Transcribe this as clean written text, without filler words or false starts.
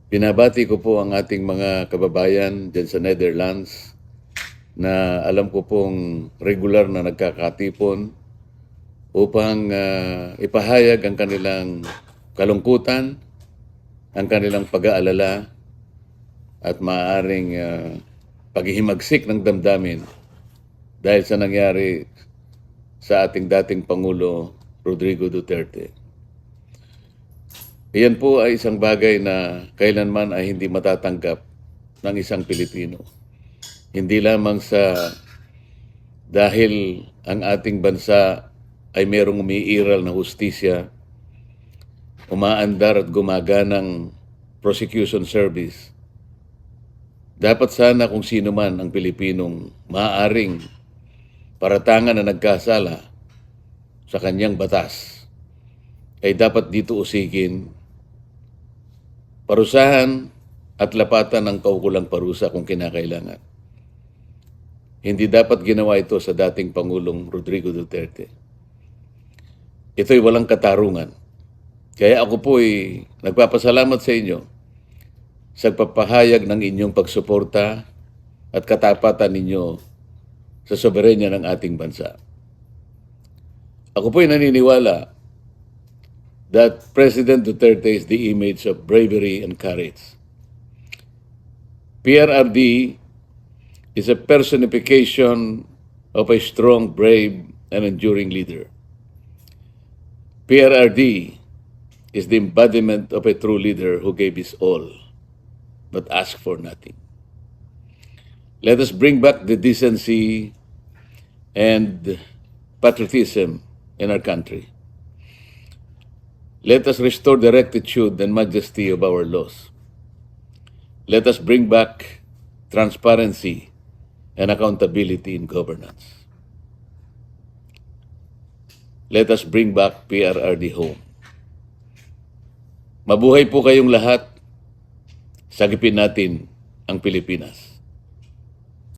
Binabati ko po ang ating mga kababayan dyan sa Netherlands na alam ko pong regular na nagkakatipon upang ipahayag ang kanilang kalungkutan, ang kanilang pag-aalala at maaaring paghihimagsik ng damdamin dahil sa nangyari sa ating dating Pangulo Rodrigo Duterte. Iyan po ay isang bagay na kailanman ay hindi matatanggap ng isang Pilipino. Hindi lamang sa dahil ang ating bansa ay merong umiiral na hustisya, umaandar at gumaganang prosecution service. Dapat sana kung sino man ang Pilipinong maaaring paratangan na nagkasala sa kanyang batas ay dapat dito usigin, parusahan at lapatan ng kaukulang parusa kung kinakailangan. Hindi dapat ginawa ito sa dating Pangulong Rodrigo Duterte. Ito'y walang katarungan. Kaya ako po'y nagpapasalamat sa inyo sa pagpapahayag ng inyong pagsuporta at katapatan ninyo sa soberenya ng ating bansa. Ako po'y naniniwala that President Duterte is the image of bravery and courage. PRRD is a personification of a strong, brave, and enduring leader. PRRD is the embodiment of a true leader who gave his all, but asked for nothing. Let us bring back the decency and patriotism in our country. Let us restore the rectitude and majesty of our laws. Let us bring back transparency and accountability in governance. Let us bring back PRRD home. Mabuhay po kayong lahat. Sagipin natin ang Pilipinas.